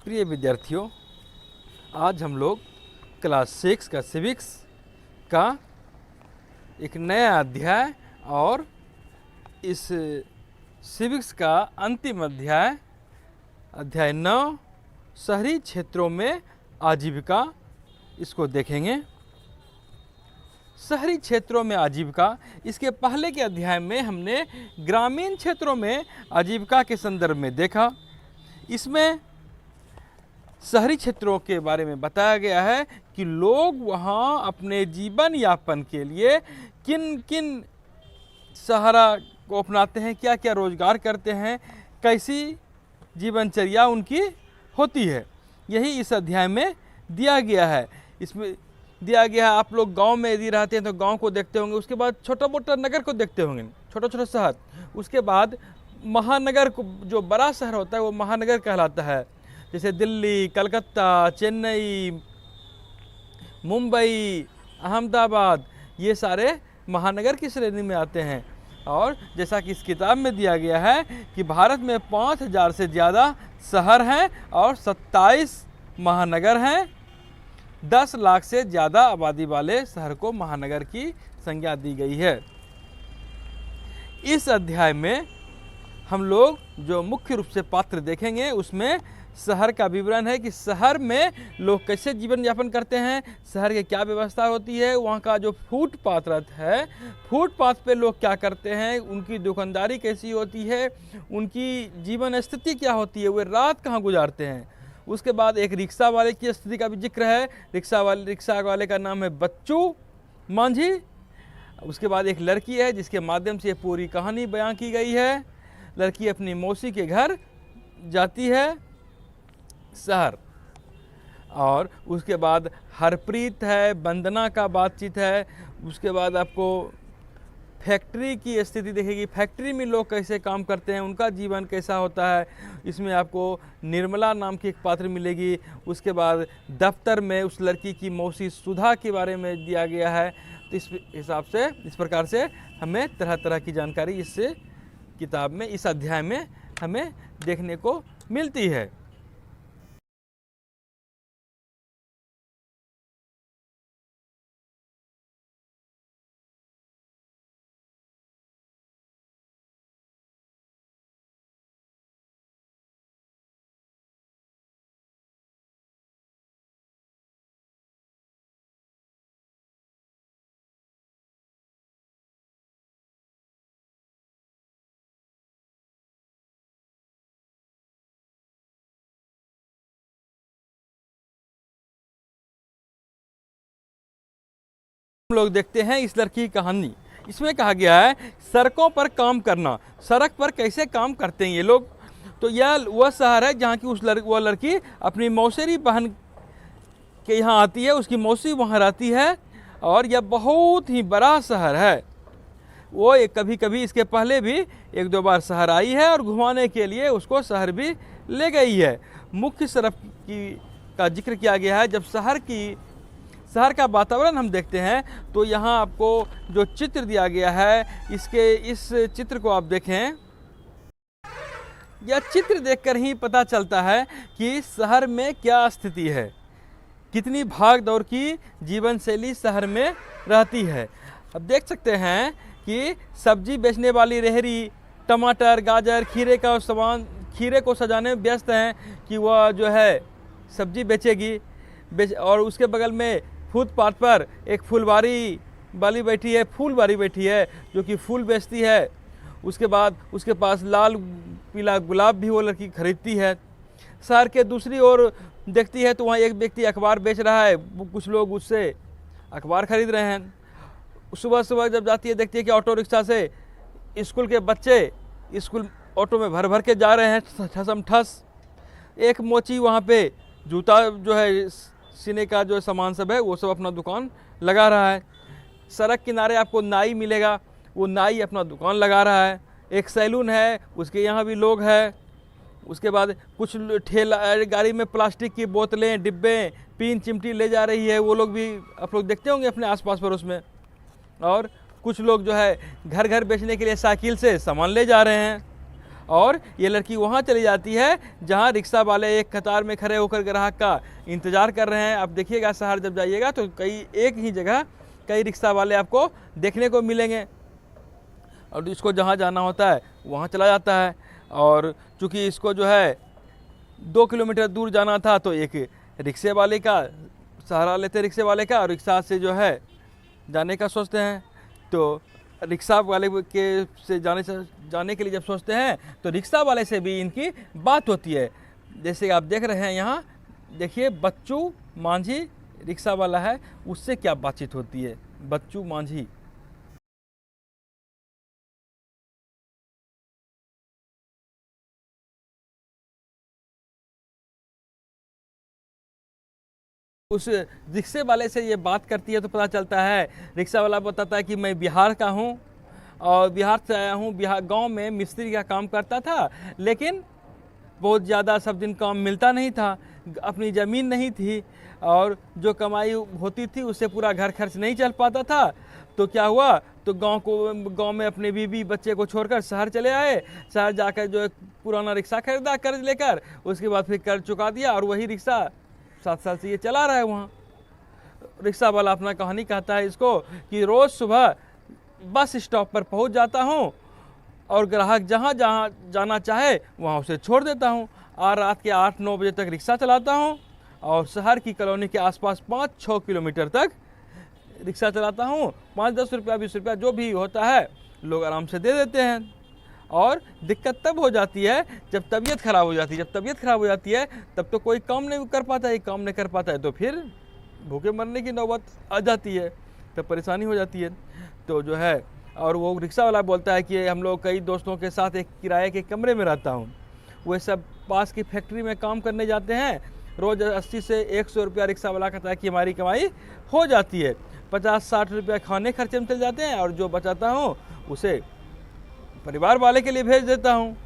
प्रिय विद्यार्थियों, आज हम लोग क्लास 6 का सिविक्स का एक नया अध्याय और इस सिविक्स का अंतिम अध्याय अध्याय 9 शहरी क्षेत्रों में आजीविका इसको देखेंगे। शहरी क्षेत्रों में आजीविका, इसके पहले के अध्याय में हमने ग्रामीण क्षेत्रों में आजीविका के संदर्भ में देखा। इसमें शहरी क्षेत्रों के बारे में बताया गया है कि लोग वहाँ अपने जीवन यापन के लिए किन किन सहारा को अपनाते हैं, क्या क्या रोजगार करते हैं, कैसी जीवनचर्या उनकी होती है, यही इस अध्याय में दिया गया है। इसमें दिया गया है आप लोग गांव में यदि रहते हैं तो गांव को देखते होंगे, उसके बाद छोटा मोटा नगर को देखते होंगे, छोटा छोटा शहर, उसके बाद महानगर को, जो बड़ा शहर होता है वो महानगर कहलाता है। जैसे दिल्ली, कलकत्ता, चेन्नई, मुंबई, अहमदाबाद, ये सारे महानगर की श्रेणी में आते हैं। और जैसा कि इस किताब में दिया गया है कि भारत में 5000 से ज़्यादा शहर हैं और 27 महानगर हैं। 10 लाख से ज़्यादा आबादी वाले शहर को महानगर की संज्ञा दी गई है। इस अध्याय में हम लोग जो मुख्य रूप से पात्र देखेंगे उसमें शहर का विवरण है कि शहर में लोग कैसे जीवन यापन करते हैं, शहर की क्या व्यवस्था होती है, वहाँ का जो फुटपाथ है, फुटपाथ पे लोग क्या करते हैं, उनकी दुकानदारी कैसी होती है, उनकी जीवन स्थिति क्या होती है, वे रात कहाँ गुजारते हैं। उसके बाद एक रिक्शा वाले की स्थिति का भी जिक्र है। रिक्शा वाले का नाम है बच्चू मांझी। उसके बाद एक लड़की है जिसके माध्यम से पूरी कहानी बयां की गई है। लड़की अपनी मौसी के घर जाती है शहर, और उसके बाद हरप्रीत है, वंदना का बातचीत है। उसके बाद आपको फैक्ट्री की स्थिति देखेगी, फैक्ट्री में लोग कैसे काम करते हैं, उनका जीवन कैसा होता है। इसमें आपको निर्मला नाम की एक पात्र मिलेगी। उसके बाद दफ्तर में उस लड़की की मौसी सुधा के बारे में दिया गया है। तो इस हिसाब से, इस प्रकार से हमें तरह तरह की जानकारी इस किताब में, इस अध्याय में हमें देखने को मिलती है। हम लोग देखते हैं इस लड़की की कहानी। इसमें कहा गया है सड़कों पर काम करना, सड़क पर कैसे काम करते हैं ये लोग। तो यह वह शहर है जहाँ की वह लड़की अपनी मौसेरी बहन के यहाँ आती है, उसकी मौसी वहाँ रहती है, और यह बहुत ही बड़ा शहर है। वो कभी कभी इसके पहले भी 1-2 बार शहर आई है और घुमाने के लिए उसको शहर भी ले गई है। मुख्य सड़क का जिक्र किया गया है। जब शहर का वातावरण हम देखते हैं तो यहाँ आपको जो चित्र दिया गया है, इस चित्र को आप देखें, यह चित्र देखकर ही पता चलता है कि शहर में क्या स्थिति है, कितनी भाग दौड़ की जीवन शैली शहर में रहती है। अब देख सकते हैं कि सब्जी बेचने वाली रेहड़ी टमाटर, गाजर, खीरे को सजाने में व्यस्त हैं कि वह जो है सब्जी बेचेगी। और उसके बगल में फुटपाथ पर एक फूलबारी बैठी है जो कि फूल बेचती है। उसके बाद उसके पास लाल पीला गुलाब भी वो लड़की खरीदती है। शहर के दूसरी ओर देखती है तो वहाँ एक व्यक्ति अखबार बेच रहा है, कुछ लोग उससे अखबार खरीद रहे हैं। सुबह सुबह जब जाती है देखती है कि ऑटो रिक्शा से स्कूल के बच्चे स्कूल ऑटो में भर भर के जा रहे हैं ठसम ठस। एक मोची वहाँ पे जूता जो है सीने का जो सामान सब है वो सब अपना दुकान लगा रहा है। सड़क किनारे आपको नाई मिलेगा, वो नाई अपना दुकान लगा रहा है। एक सैलून है, उसके यहाँ भी लोग हैं। उसके बाद कुछ ठेला गाड़ी में प्लास्टिक की बोतलें, डिब्बे, पीन चिमटी ले जा रही है, वो लोग भी आप लोग देखते होंगे अपने आसपास पड़ोस में। और कुछ लोग जो है घर घर बेचने के लिए साइकिल से सामान ले जा रहे हैं। और ये लड़की वहाँ चली जाती है जहाँ रिक्शा वाले एक कतार में खड़े होकर ग्राहक का इंतज़ार कर रहे हैं। आप देखिएगा शहर जब जाइएगा तो कई एक ही जगह कई रिक्शा वाले आपको देखने को मिलेंगे, और इसको जहाँ जाना होता है वहाँ चला जाता है। और चूँकि इसको जो है 2 किलोमीटर दूर जाना था तो एक रिक्शे वाले का सहारा लेते, रिक्शे वाले का, और रिक्शा से जो है जाने का सोचते हैं। तो रिक्शा वाले के से जाने के लिए जब सोचते हैं तो रिक्शा वाले से भी इनकी बात होती है। जैसे आप देख रहे हैं यहाँ, देखिए बच्चू मांझी रिक्शा वाला है, उससे क्या बातचीत होती है। बच्चू मांझी उस रिक्शे वाले से ये बात करती है तो पता चलता है, रिक्शा वाला बताता है कि मैं बिहार का हूँ और बिहार से आया हूँ, बिहार गांव में मिस्त्री का काम करता था, लेकिन बहुत ज़्यादा सब दिन काम मिलता नहीं था, अपनी ज़मीन नहीं थी और जो कमाई होती थी उससे पूरा घर खर्च नहीं चल पाता था। तो क्या हुआ, तो गांव में अपने बीवी बच्चे को छोड़कर शहर चले आए। शहर जाकर जो एक पुराना रिक्शा खरीदा कर्ज लेकर, उसके बाद फिर कर्ज चुका दिया और वही रिक्शा 7 साल से ये चला रहा है वहाँ। रिक्शा वाला अपना कहानी कहता है इसको कि रोज़ सुबह बस स्टॉप पर पहुँच जाता हूँ और ग्राहक जहाँ जहाँ जाना चाहे वहाँ उसे छोड़ देता हूँ, और रात के 8-9 बजे तक रिक्शा चलाता हूँ और शहर की कॉलोनी के आसपास 5-6 किलोमीटर तक रिक्शा चलाता हूँ। 5-10 रुपया 20 रुपया जो भी होता है लोग आराम से दे देते हैं। और दिक्कत तब हो जाती है जब तबीयत ख़राब हो जाती है। जब तबीयत ख़राब हो जाती है तब तो कोई काम नहीं कर पाता है, काम नहीं कर पाता है तो फिर भूखे मरने की नौबत आ जाती है, तब परेशानी हो जाती है। तो जो है, और वो रिक्शा वाला बोलता है कि हम लोग कई दोस्तों के साथ एक किराए के कमरे में रहता हूँ, वे सब पास की फैक्ट्री में काम करने जाते हैं। रोज़ 80 से 100 रुपया रिक्शा वाला कहता है कि हमारी कमाई हो जाती है। 50-60 रुपया खाने खर्चे में चल जाते हैं और जो बचाता हूँ उसे परिवार वाले के लिए भेज देता हूँ।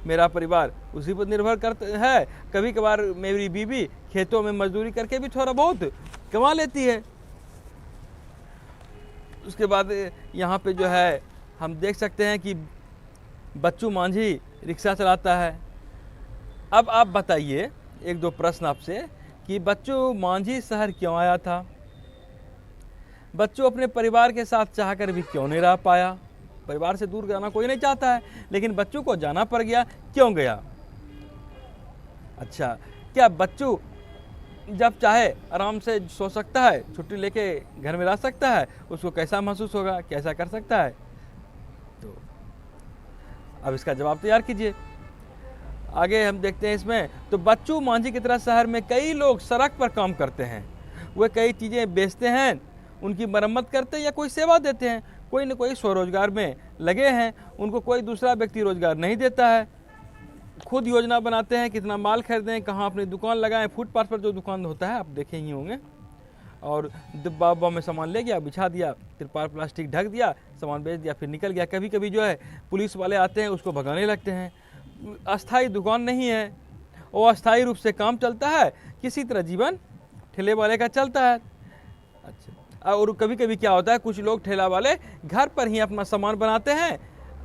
मेरा परिवार उसी पर निर्भर करता है। कभी कभार मेरी बीवी खेतों में मजदूरी करके भी थोड़ा बहुत कमा लेती है। उसके बाद यहाँ पे जो है हम देख सकते हैं कि बच्चू मांझी रिक्शा चलाता है। अब आप बताइए, 1-2 प्रश्न आपसे कि बच्चू मांझी शहर क्यों आया था? बच्चू अपने परिवार के साथ चाहकर भी क्यों नहीं रह पाया? परिवार से दूर जाना कोई नहीं चाहता है, लेकिन बच्चू को जाना पड़ गया, क्यों गया? अच्छा, क्या बच्चू जब चाहे आराम से सो सकता है, छुट्टी लेके घर में रह सकता है? उसको कैसा महसूस होगा, कैसा कर सकता है? तो अब इसका जवाब तैयार कीजिए। आगे हम देखते हैं इसमें, तो बच्चू मांझी की तरह शहर में कई लोग सड़क पर काम करते हैं। वे कई चीज़ें बेचते हैं, उनकी मरम्मत करते हैं या कोई सेवा देते हैं। कोई न कोई स्वरोजगार में लगे हैं, उनको कोई दूसरा व्यक्ति रोजगार नहीं देता है। खुद योजना बनाते हैं कितना माल खरीदें, कहाँ अपनी दुकान लगाएं। फुटपाथ पर जो दुकान होता है आप देखे ही होंगे, और डिब्बा उब्बा में सामान ले गया, बिछा दिया, तिरपाल प्लास्टिक ढक दिया, सामान बेच दिया, फिर निकल गया। कभी कभी जो है पुलिस वाले आते हैं, उसको भगाने लगते हैं। अस्थायी दुकान नहीं है, वो अस्थायी रूप से काम चलता है, किसी तरह जीवन ठेले वाले का चलता है। अच्छा, और कभी कभी क्या होता है, कुछ लोग ठेला वाले घर पर ही अपना सामान बनाते हैं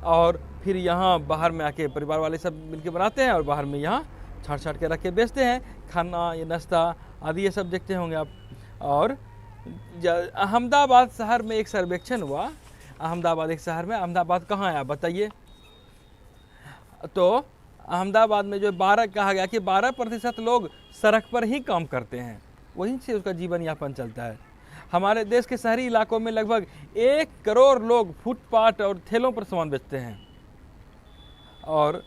और फिर यहाँ बाहर में आके परिवार वाले सब मिलके बनाते हैं और बाहर में यहाँ छाट छाट के रख के बेचते हैं। खाना, ये नाश्ता आदि ये सब देखते होंगे आप। और अहमदाबाद शहर में एक सर्वेक्षण हुआ। अहमदाबाद एक शहर में, अहमदाबाद कहाँ है आप बताइए? तो अहमदाबाद में जो 12 कहा गया कि 12% लोग सड़क पर ही काम करते हैं, वहीं से उसका जीवन यापन चलता है। हमारे देश के शहरी इलाकों में लगभग 1 करोड़ लोग फुटपाथ और ठेलों पर सामान बेचते हैं। और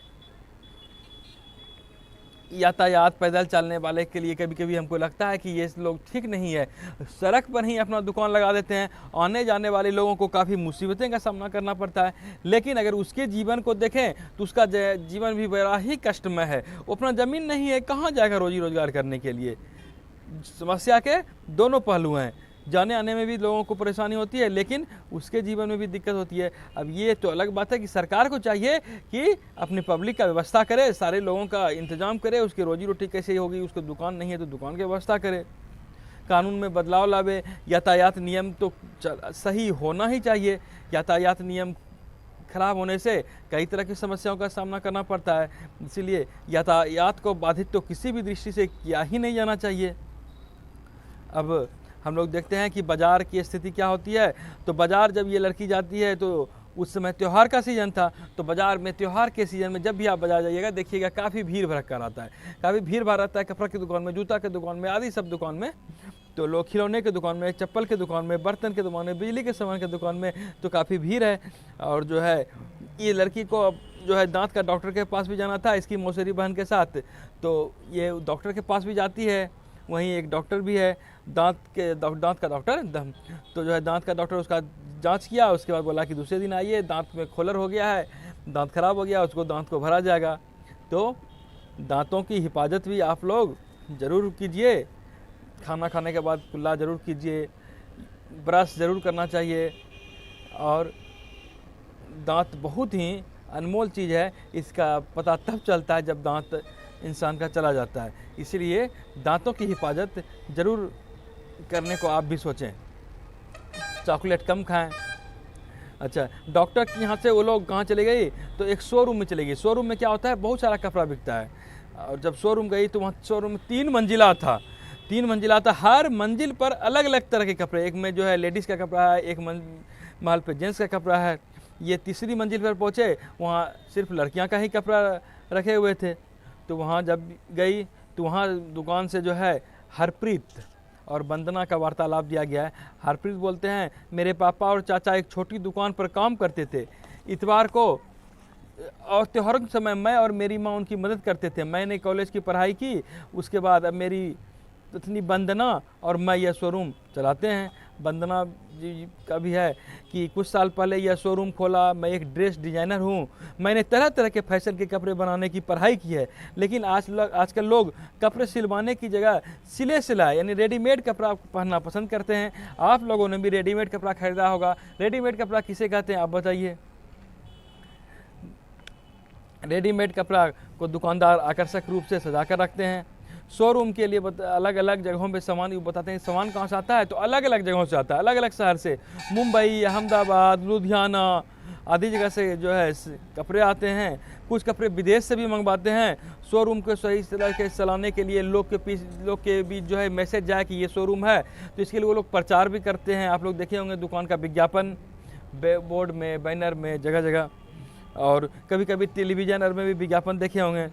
यातायात पैदल चलने वाले के लिए कभी कभी हमको लगता है कि ये लोग ठीक नहीं है, सड़क पर ही अपना दुकान लगा देते हैं। आने जाने वाले लोगों को काफ़ी मुसीबतें का सामना करना पड़ता है। लेकिन अगर उसके जीवन को देखें तो उसका जीवन भी बड़ा ही कष्टमय है। वो अपना ज़मीन नहीं है, कहाँ जाएगा रोजी रोजगार करने के लिए? समस्या के दोनों पहलू हैं। जाने आने में भी लोगों को परेशानी होती है, लेकिन उसके जीवन में भी दिक्कत होती है। अब ये तो अलग बात है कि सरकार को चाहिए कि अपनी पब्लिक का व्यवस्था करे, सारे लोगों का इंतजाम करे। उसकी रोजी रोटी कैसे होगी? उसको दुकान नहीं है तो दुकान की व्यवस्था करे, कानून में बदलाव लावे। यातायात नियम तो सही होना ही चाहिए। यातायात नियम खराब होने से कई तरह की समस्याओं का सामना करना पड़ता है। इसीलिए यातायात को बाधित तो किसी भी दृष्टि से किया ही नहीं जाना चाहिए। अब हम लोग देखते हैं कि बाज़ार की स्थिति क्या होती है। तो बाज़ार जब ये लड़की जाती है तो उस समय त्यौहार का सीज़न था, तो बाज़ार में त्यौहार के सीज़न में जब भी आप बाज़ार जाइएगा देखिएगा काफ़ी भीड़ भड़का रहता है, काफ़ी भीड़ भाड़ रहता है। कपड़ा की दुकान में, जूता की दुकान में, आदि सब दुकान में, तो लोग खिलौने की दुकान में, चप्पल की दुकान में, बर्तन की दुकान में, बिजली के सामान की दुकान में तो काफ़ी भीड़ है। और जो है ये लड़की को अब जो है दांत का डॉक्टर के पास भी जाना था इसकी मौसेरी बहन के साथ, तो ये डॉक्टर के पास भी जाती है। वहीं एक डॉक्टर भी है दांत का डॉक्टर, तो जो है दांत का डॉक्टर उसका जांच किया, उसके बाद बोला कि दूसरे दिन आइए, दांत में खोलर हो गया है, दांत खराब हो गया, उसको दांत को भरा जाएगा। तो दांतों की हिफाजत भी आप लोग ज़रूर कीजिए, खाना खाने के बाद कुल्ला ज़रूर कीजिए, ब्रश ज़रूर करना चाहिए। और दांत बहुत ही अनमोल चीज़ है, इसका पता तब चलता है जब दांत इंसान का चला जाता है। इसीलिए दांतों की हिफाजत ज़रूर करने को आप भी सोचें। चॉकलेट कम खाएं। अच्छा, डॉक्टर के यहाँ से वो लोग कहाँ चले गई, तो एक शोरूम में चले गई। शोरूम में क्या होता है, बहुत सारा कपड़ा बिकता है। और जब शोरूम गई तो वहाँ शोरूम में 3 मंजिला था, 3 मंजिला था। हर मंजिल पर अलग अलग तरह के कपड़े, एक में जो है लेडीज़ का कपड़ा है, एक महल पे जेंट्स का कपड़ा है। ये तीसरी मंजिल पर पहुँचे, वहाँ सिर्फ लड़कियाँ का ही कपड़ा रखे हुए थे। तो वहाँ जब गई तो वहाँ दुकान से जो है हरप्रीत और वंदना का वार्तालाप दिया गया है। हरप्रीत बोलते हैं, मेरे पापा और चाचा एक छोटी दुकान पर काम करते थे। इतवार को और त्योहारों के समय मैं और मेरी माँ उनकी मदद करते थे। मैंने कॉलेज की पढ़ाई की, उसके बाद अब मेरी पत्नी वंदना और मैं यह शोरूम चलाते हैं। वंदना जी का भी है कि कुछ साल पहले यह शोरूम खोला, मैं एक ड्रेस डिज़ाइनर हूँ। मैंने तरह तरह के फैशन के कपड़े बनाने की पढ़ाई की है, लेकिन आजकल लोग कपड़े सिलवाने की जगह सिले सिलाए यानी रेडीमेड कपड़ा पहनना पसंद करते हैं। आप लोगों ने भी रेडीमेड कपड़ा खरीदा होगा। रेडीमेड कपड़ा किसे कहते हैं आप बताइए? रेडीमेड कपड़ा को दुकानदार आकर्षक रूप से सजा कर रखते हैं। शोरूम के लिए अलग अलग जगहों पे सामान बताते हैं। सामान कहाँ से आता है, तो अलग अलग जगहों से आता है, अलग अलग शहर से, मुंबई, अहमदाबाद, लुधियाना आदि जगह से जो है कपड़े आते हैं। कुछ कपड़े विदेश से भी मंगवाते हैं। शोरूम को सही तरह के चलाने के लिए लोग के बीच जो है मैसेज जाए कि ये शोरूम है, तो इसके लिए वो लोग प्रचार भी करते हैं। आप लोग देखे होंगे दुकान का विज्ञापन बोर्ड में, बैनर में, जगह जगह, और कभी कभी टेलीविजन में भी विज्ञापन देखे होंगे।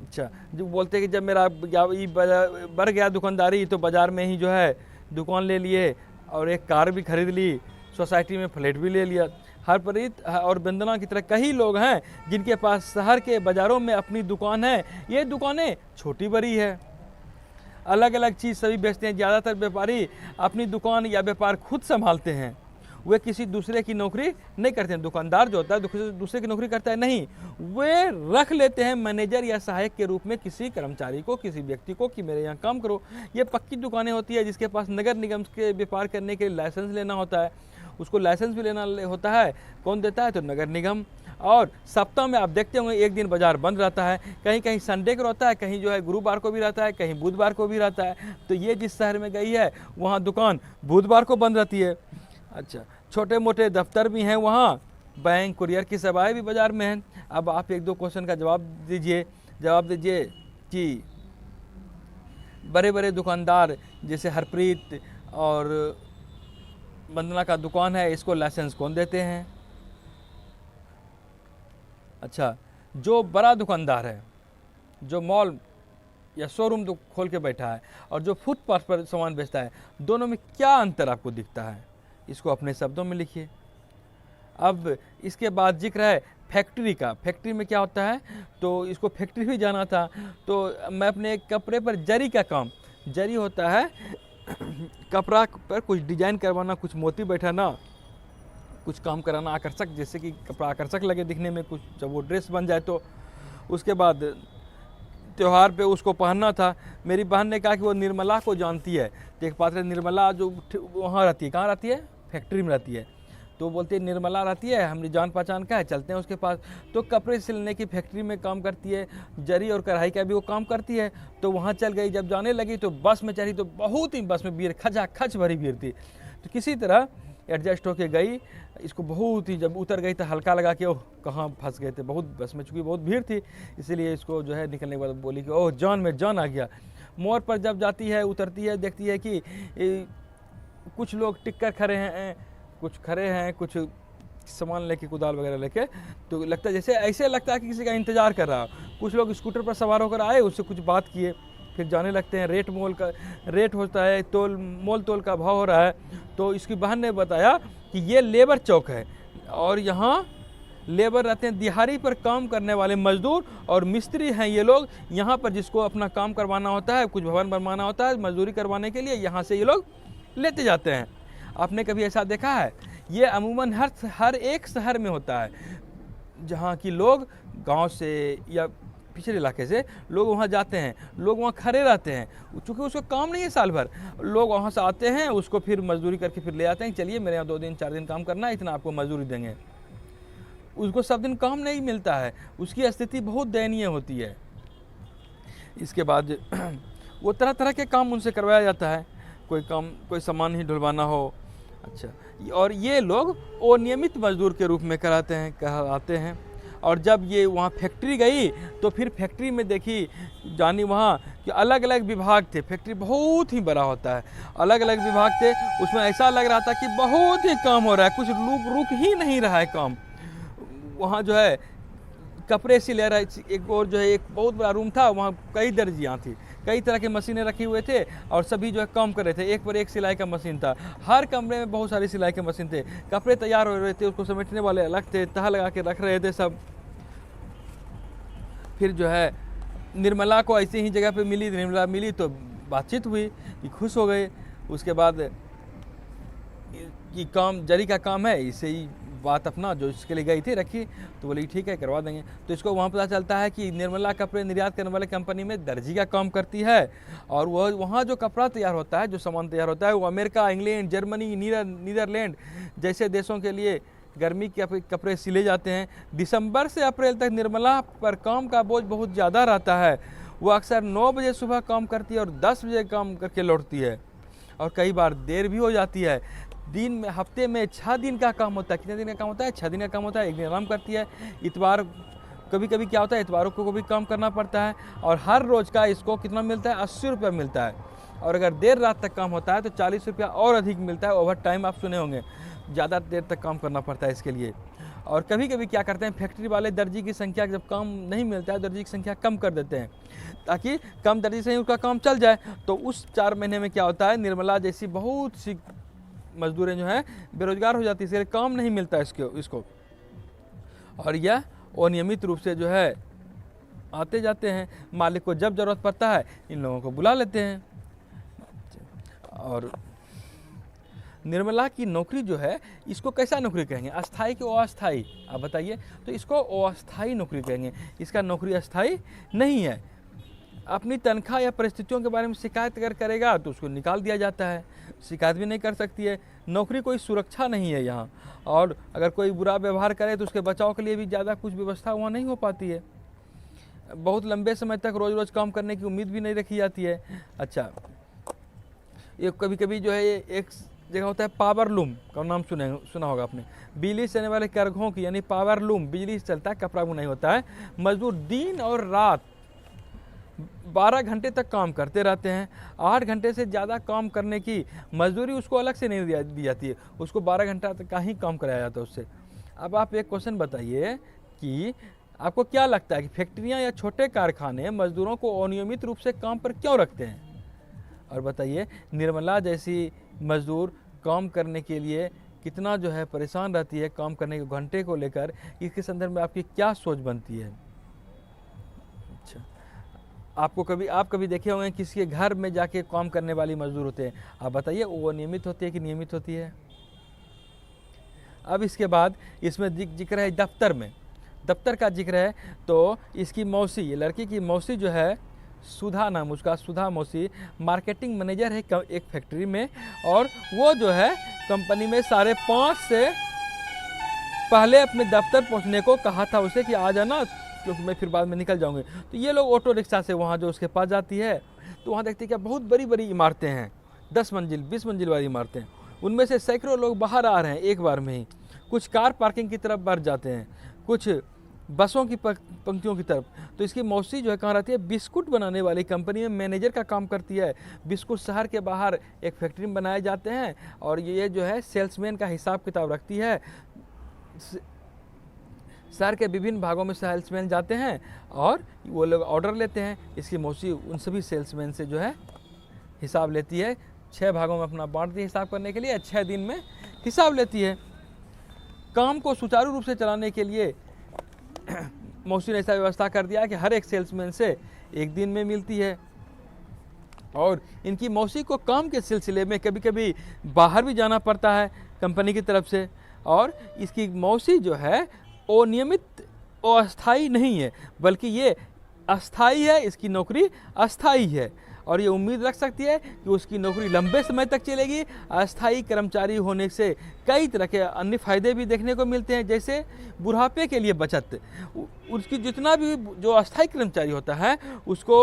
अच्छा, जो बोलते हैं कि जब मेरा बढ़ गया दुकानदारी तो बाज़ार में ही जो है दुकान ले लिए और एक कार भी खरीद ली, सोसाइटी में फ्लैट भी ले लिया। हरप्रीत और वंदना की तरह कई लोग हैं जिनके पास शहर के बाज़ारों में अपनी दुकान है। ये दुकानें छोटी बड़ी है, अलग अलग चीज़ सभी बेचते हैं। ज़्यादातर व्यापारी अपनी दुकान या व्यापार खुद संभालते हैं, वे किसी दूसरे की नौकरी नहीं करते हैं। दुकानदार जो होता है दूसरे की नौकरी करता है नहीं, वे रख लेते हैं मैनेजर या सहायक के रूप में किसी कर्मचारी को, किसी व्यक्ति को कि मेरे यहाँ काम करो। ये पक्की दुकानें होती है जिसके पास नगर निगम के व्यापार करने के लिए लाइसेंस लेना होता है, उसको लाइसेंस भी लेना होता है। कौन देता है, तो नगर निगम। और सप्ताह में आप देखते होंगे एक दिन बाजार बंद रहता है, कहीं कहीं संडे को रहता है, कहीं जो है गुरुवार को भी रहता है, कहीं बुधवार को भी रहता है। तो ये जिस शहर में गई है वहाँ दुकान बुधवार को बंद रहती है। अच्छा, छोटे मोटे दफ्तर भी हैं वहाँ, बैंक, कुरियर की सेवाएं भी बाज़ार में हैं। अब आप 1-2 क्वेश्चन का जवाब दीजिए कि बड़े बड़े दुकानदार जैसे हरप्रीत और वंदना का दुकान है, इसको लाइसेंस कौन देते हैं? अच्छा, जो बड़ा दुकानदार है, जो मॉल या शोरूम खोल के बैठा है, और जो फुटपाथ पर सामान बेचता है, दोनों में क्या अंतर आपको दिखता है? इसको अपने शब्दों में लिखिए। अब इसके बाद जिक्र है फैक्ट्री का। फैक्ट्री में क्या होता है, तो इसको फैक्ट्री भी जाना था। तो मैं अपने कपड़े पर जरी का काम, जरी होता है कपड़ा पर कुछ डिजाइन करवाना, कुछ मोती बैठाना, कुछ काम कराना आकर्षक, जैसे कि कपड़ा आकर्षक लगे दिखने में, कुछ जब वो ड्रेस बन जाए तो उसके बाद त्यौहार पे उसको पहनना था। मेरी बहन ने कहा कि वो निर्मला को जानती है। तो एक पात्र निर्मला जो वहाँ रहती है, कहाँ रहती है, फैक्ट्री में रहती है। तो बोलते हैं निर्मला रहती है, हमारी जान पहचान का है, चलते हैं उसके पास। तो कपड़े सिलने की फैक्ट्री में काम करती है, जरी और कढ़ाई का भी वो काम करती है। तो वहाँ चल गई, जब जाने लगी तो बस में चढ़ी तो बहुत ही बस में भीड़ खचा खच भरी भीड़ थी। तो किसी तरह एडजस्ट होके गई। इसको बहुत ही, जब उतर गई तो हल्का लगा कि ओह कहाँ फंस गए थे, बहुत बस में, चूँकि बहुत भीड़ थी इसीलिए इसको जो है निकलने के बाद बोली कि ओह जान में जान आ गया। मोड़ पर जब जाती है, उतरती है, देखती है कि कुछ लोग टिक कर खड़े हैं, कुछ खड़े हैं, कुछ सामान लेके, कुदाल वगैरह लेके, तो लगता है जैसे, ऐसे लगता है कि किसी का इंतज़ार कर रहा। कुछ लोग स्कूटर पर सवार होकर आए, उससे कुछ बात किए, फिर जाने लगते हैं। रेट होता है, मोल तोल का भाव हो रहा है। तो इसकी बहन ने बताया कि ये लेबर चौक है और यहाँ लेबर रहते हैं, दिहाड़ी पर काम करने वाले मजदूर और मिस्त्री हैं ये लोग। यहाँ पर जिसको अपना काम करवाना होता है, कुछ भवन बनवाना होता है, मजदूरी करवाने के लिए यहाँ से ये लोग लेते जाते हैं। आपने कभी ऐसा देखा है? ये अमूमन हर एक शहर में होता है, जहाँ की लोग गांव से या पिछड़े इलाके से लोग वहाँ जाते हैं, लोग वहाँ खड़े रहते हैं, चूँकि उसको काम नहीं है साल भर। लोग वहाँ से आते हैं, उसको फिर मजदूरी करके फिर ले आते हैं, चलिए मेरे यहाँ 2 दिन 4 दिन काम करना है, इतना आपको मजदूरी देंगे। उसको सब दिन काम नहीं मिलता है, उसकी स्थिति बहुत दयनीय होती है। इसके बाद वो तरह तरह के काम उनसे करवाया जाता है, कोई सामान ही ढुलवाना हो। अच्छा, और ये लोग अनियमित मजदूर के रूप में कहलाते हैं। और जब ये वहाँ फैक्ट्री गई तो फिर फैक्ट्री में देखी जानी वहाँ कि अलग अलग विभाग थे। फैक्ट्री बहुत ही बड़ा होता है, अलग अलग विभाग थे, उसमें ऐसा लग रहा था कि बहुत ही काम हो रहा है, कुछ रुक ही नहीं रहा है काम। वहाँ जो है कपड़े सिले रहे, एक और जो है एक बहुत बड़ा रूम था, वहाँ कई दर्जियाँ थी, कई तरह के मशीनें रखे हुए थे और सभी जो है काम कर रहे थे। एक पर एक सिलाई का मशीन था, हर कमरे में बहुत सारी सिलाई के मशीन थे। कपड़े तैयार हो रहे थे, उसको समेटने वाले अलग थे, तह लगा के रख रहे थे सब। फिर जो है निर्मला को ऐसी ही जगह पे मिली, निर्मला मिली तो बातचीत हुई कि खुश हो गए। उसके बाद कि काम जरी का काम है, इसे ही बात अपना जो इसके लिए गई थी रखी, तो बोली ठीक है करवा देंगे। तो इसको वहाँ पता चलता है कि निर्मला कपड़े निर्यात करने वाले कंपनी में दर्जी का काम करती है, और वह वहाँ जो कपड़ा तैयार होता है, जो सामान तैयार होता है, वो अमेरिका, इंग्लैंड, जर्मनी, नीदरलैंड जैसे देशों के लिए गर्मी के कपड़े सिले जाते हैं। दिसंबर से अप्रैल तक निर्मला पर काम का बोझ बहुत ज़्यादा रहता है। वो अक्सर 9 बजे सुबह काम करती है और 10 बजे काम करके लौटती है, और कई बार देर भी हो जाती है। दिन में, हफ्ते में 6 दिन का काम होता है। कितने दिन का काम होता है? 6 दिन का काम होता है। 1 दिन आराम करती है। इतवार कभी कभी क्या होता है, इतवारों को भी काम करना पड़ता है, और हर रोज़ का इसको कितना मिलता है? 80 रुपये मिलता है। और अगर देर रात तक काम होता है तो 40 रुपया और अधिक मिलता है। ओवर टाइम आप सुने होंगे, ज़्यादा देर तक काम करना पड़ता है इसके लिए। और कभी कभी क्या करते हैं फैक्ट्री वाले, दर्जी की संख्या जब काम नहीं मिलता है, दर्जी की संख्या कम कर देते हैं ताकि कम दर्जी से ही उसका काम चल जाए। तो उस 4 महीने में क्या होता है, निर्मला जैसी बहुत सी मजदूरें जो हैं बेरोजगार हो जाती है, इसलिए काम नहीं मिलता इसको। और यह अनियमित रूप से जो है आते जाते हैं। मालिक को जब ज़रूरत पड़ता है इन लोगों को बुला लेते हैं। और निर्मला की नौकरी जो है, इसको कैसा नौकरी कहेंगे? अस्थाई कि अस्थाई? आप बताइए। तो इसको अस्थाई नौकरी कहेंगे। इसका नौकरी अस्थाई नहीं है। अपनी तनख्वाह या परिस्थितियों के बारे में शिकायत अगर करेगा तो उसको निकाल दिया जाता है, शिकायत भी नहीं कर सकती है। नौकरी कोई सुरक्षा नहीं है यहाँ, और अगर कोई बुरा व्यवहार करे तो उसके बचाव के लिए भी ज़्यादा कुछ व्यवस्था वहाँ नहीं हो पाती है। बहुत लंबे समय तक रोज़ रोज़ काम करने की उम्मीद भी नहीं रखी जाती है। अच्छा, ये कभी कभी जो है एक जगह होता है पावर लूम का नाम सुना होगा आपने। बिजली से चलने वाले करघों की, यानी पावर लूम, बिजली से चलता है, कपड़ा बुनाई होता है। मजदूर दिन और रात 12 घंटे तक काम करते रहते हैं। 8 घंटे से ज़्यादा काम करने की मजदूरी उसको अलग से नहीं दी जाती है, उसको 12 घंटा तक का ही काम कराया जाता है उससे। अब आप एक क्वेश्चन बताइए कि आपको क्या लगता है कि फैक्ट्रियाँ या छोटे कारखाने मजदूरों को अनियमित रूप से काम पर क्यों रखते हैं? और बताइए, निर्मला जैसी मजदूर काम करने के लिए कितना जो है परेशान रहती है काम करने के घंटे को लेकर, इसके संदर्भ में आपकी क्या सोच बनती है? अच्छा, आप कभी देखे होंगे किसी के घर में जाके काम करने वाली मजदूर होते हैं, आप बताइए वो नियमित होती है कि नियमित होती है? अब इसके बाद इसमें जिक्र है दफ्तर में, दफ्तर का जिक्र है। तो इसकी मौसी, ये लड़की की मौसी जो है, सुधा नाम उसका, सुधा मौसी मार्केटिंग मैनेजर है एक फैक्ट्री में, और वो जो है कंपनी में 5:30 से पहले अपने दफ्तर पहुंचने को कहा था उसे कि आ जाना, क्योंकि मैं फिर बाद में निकल जाऊंगी। तो ये लोग ऑटो रिक्शा से वहाँ जो उसके पास जाती है, तो वहाँ देखती है कि बहुत बड़ी बड़ी इमारतें हैं, 10 मंजिल 20 मंजिल वाली इमारतें। उनमें से सैकड़ों लोग बाहर आ रहे हैं एक बार में ही, कुछ कार पार्किंग की तरफ बढ़ जाते हैं, कुछ बसों की पंक्तियों की तरफ। तो इसकी मौसी जो है कहाँ रहती है, बिस्कुट बनाने वाली कंपनी में मैनेजर का काम करती है। बिस्कुट शहर के बाहर एक फैक्ट्री में बनाए जाते हैं और ये जो है सेल्समैन का हिसाब किताब रखती है। शहर के विभिन्न भागों में सेल्समैन जाते हैं और वो लोग ऑर्डर लेते हैं। इसकी मौसी उन सभी सेल्समैन से जो है हिसाब लेती है। 6 भागों में अपना बांटती है हिसाब करने के लिए, 6 दिन में हिसाब लेती है। काम को सुचारू रूप से चलाने के लिए मौसी ने ऐसा व्यवस्था कर दिया कि हर एक सेल्समैन से 1 दिन में मिलती है। और इनकी मौसी को काम के सिलसिले में कभी कभी बाहर भी जाना पड़ता है कंपनी की तरफ से। और इसकी मौसी जो है वो नियमित अस्थाई नहीं है, बल्कि ये अस्थाई है, इसकी नौकरी अस्थाई है। और ये उम्मीद रख सकती है कि उसकी नौकरी लंबे समय तक चलेगी। अस्थाई कर्मचारी होने से कई तरह के अन्य फायदे भी देखने को मिलते हैं, जैसे बुढ़ापे के लिए बचत। उसकी जितना भी जो अस्थाई कर्मचारी होता है उसको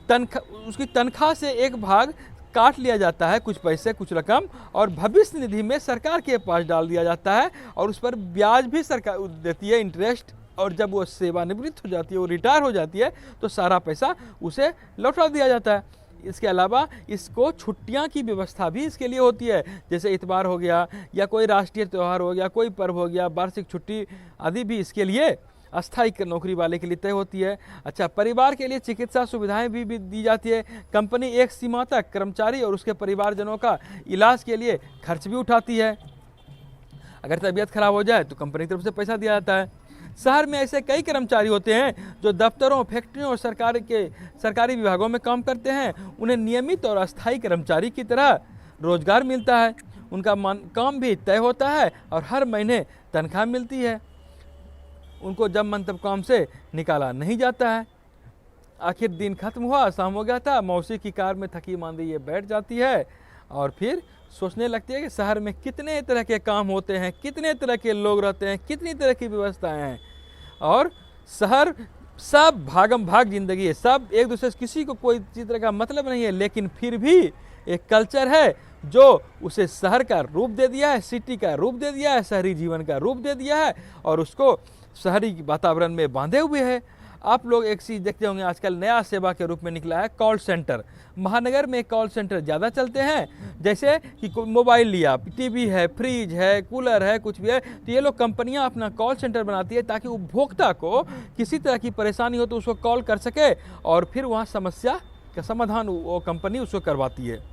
उसकी तनख्वाह से एक भाग काट लिया जाता है, कुछ पैसे कुछ रकम, और भविष्य निधि में सरकार के पास डाल दिया जाता है और उस पर ब्याज भी सरकार देती है, इंटरेस्ट। और जब वो सेवानिवृत्त हो जाती है, वो रिटायर हो जाती है, तो सारा पैसा उसे लौटा दिया जाता है। इसके अलावा इसको छुट्टियां की व्यवस्था भी इसके लिए होती है, जैसे इतवार हो गया या कोई राष्ट्रीय त्यौहार हो गया, कोई पर्व हो गया, वार्षिक छुट्टी आदि भी इसके लिए अस्थायी नौकरी वाले के लिए तय होती है। अच्छा, परिवार के लिए चिकित्सा सुविधाएं भी दी जाती है। कंपनी एक सीमा तक कर्मचारी और उसके परिवारजनों का इलाज के लिए खर्च भी उठाती है। अगर तबीयत खराब हो जाए तो कंपनी की तरफ से पैसा दिया जाता है। शहर में ऐसे कई कर्मचारी होते हैं जो दफ्तरों, फैक्ट्रियों और सरकारी विभागों में काम करते हैं। उन्हें नियमित और अस्थायी कर्मचारी की तरह रोजगार मिलता है। उनका काम भी तय होता है और हर महीने तनख्वाह मिलती है। उनको जब मन तब काम से निकाला नहीं जाता है। आखिर दिन खत्म हुआ, शाम हो गया था, मौसी की कार में थकी मांदी ये बैठ जाती है और फिर सोचने लगती है कि शहर में कितने तरह के काम होते हैं, कितने तरह के लोग रहते हैं, कितनी तरह की व्यवस्थाएं हैं। और शहर सब भागम भाग जिंदगी है, सब एक दूसरे से, किसी को कोई तरह का मतलब नहीं है, लेकिन फिर भी एक कल्चर है जो उसे शहर का रूप दे दिया है, सिटी का रूप दे दिया है, शहरी जीवन का रूप दे दिया है और उसको शहरी वातावरण में बांधे हुए है। आप लोग एक चीज़ देखते होंगे, आजकल नया सेवा के रूप में निकला है कॉल सेंटर। महानगर में कॉल सेंटर ज़्यादा चलते हैं, जैसे कि मोबाइल लिया, टीवी है, फ्रिज है, कूलर है, कुछ भी है, तो ये लोग कंपनियां अपना कॉल सेंटर बनाती है ताकि उपभोक्ता को किसी तरह की परेशानी हो तो उसको कॉल कर सके और फिर वहाँ समस्या का समाधान वो कंपनी उसको करवाती है।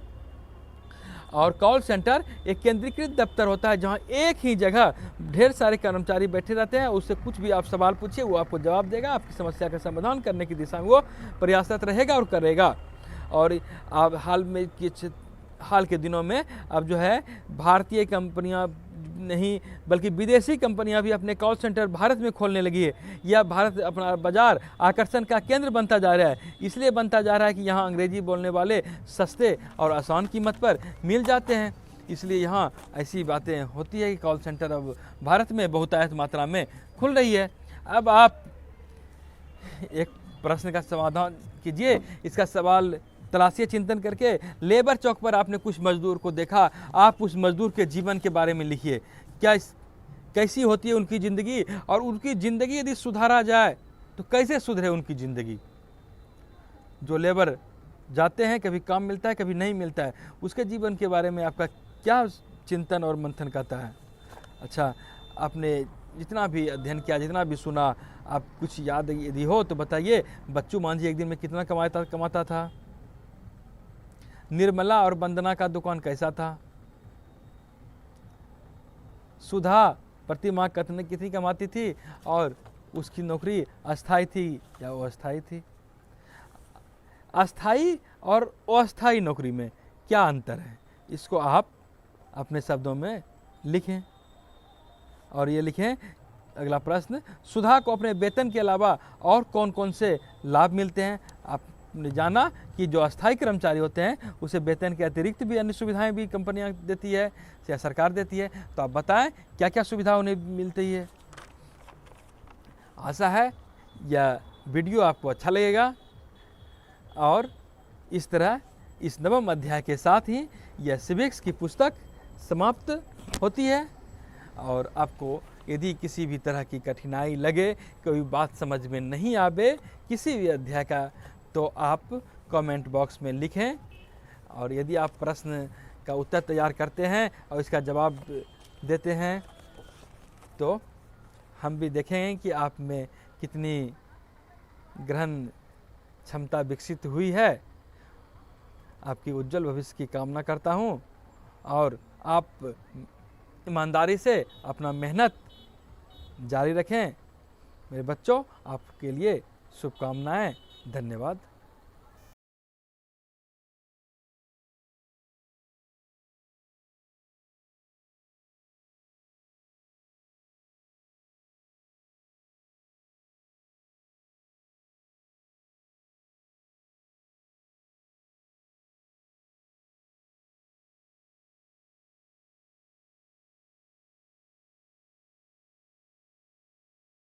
और कॉल सेंटर एक केंद्रीकृत दफ्तर होता है जहां एक ही जगह ढेर सारे कर्मचारी बैठे रहते हैं। उससे कुछ भी आप सवाल पूछिए, वो आपको जवाब देगा, आपकी समस्या का समाधान करने की दिशा में वो प्रयासरत रहेगा और करेगा। और अब हाल के दिनों में अब जो है भारतीय कंपनियां नहीं बल्कि विदेशी कंपनियां भी अपने कॉल सेंटर भारत में खोलने लगी है। यह भारत अपना बाजार आकर्षण का केंद्र बनता जा रहा है। इसलिए बनता जा रहा है कि यहाँ अंग्रेजी बोलने वाले सस्ते और आसान कीमत पर मिल जाते हैं। इसलिए यहाँ ऐसी बातें होती है कि कॉल सेंटर अब भारत में बहुतायत मात्रा में खुल रही है। अब आप एक प्रश्न का समाधान कीजिए, इसका सवाल तलाशिए चिंतन करके। लेबर चौक पर आपने कुछ मजदूर को देखा, आप उस मजदूर के जीवन के बारे में लिखिए। कैसी होती है उनकी ज़िंदगी, और उनकी ज़िंदगी यदि सुधारा जाए तो कैसे सुधरे उनकी ज़िंदगी। जो लेबर जाते हैं, कभी काम मिलता है कभी नहीं मिलता है, उसके जीवन के बारे में आपका क्या चिंतन और मंथन करता है। अच्छा, आपने जितना भी अध्ययन किया, जितना भी सुना, आप कुछ याद यदि हो तो बताइए। बच्चू मांझी एक दिन में कितना कमाता था? निर्मला और वंदना का दुकान कैसा था? सुधा प्रति माह कितनी कमाती थी और उसकी नौकरी अस्थाई थी या अस्थाई थी? अस्थाई और अस्थाई नौकरी में क्या अंतर है, इसको आप अपने शब्दों में लिखें। और ये लिखें अगला प्रश्न, सुधा को अपने वेतन के अलावा और कौन कौन से लाभ मिलते हैं? आपने जाना कि जो अस्थायी कर्मचारी होते हैं उसे वेतन के अतिरिक्त भी अन्य सुविधाएं भी कंपनियां देती है या सरकार देती है। तो आप बताएं क्या क्या सुविधा उन्हें मिलती है। आशा है यह वीडियो आपको अच्छा लगेगा और इस तरह इस नवम अध्याय के साथ ही यह सिविक्स की पुस्तक समाप्त होती है। और आपको यदि किसी भी तरह की कठिनाई लगे, कोई बात समझ में नहीं आवे किसी भी अध्याय का, तो आप कमेंट बॉक्स में लिखें। और यदि आप प्रश्न का उत्तर तैयार करते हैं और इसका जवाब देते हैं, तो हम भी देखेंगे कि आप में कितनी ग्रहण क्षमता विकसित हुई है। आपकी उज्जवल भविष्य की कामना करता हूँ और आप ईमानदारी से अपना मेहनत जारी रखें। मेरे बच्चों, आपके लिए शुभकामनाएं। धन्यवाद।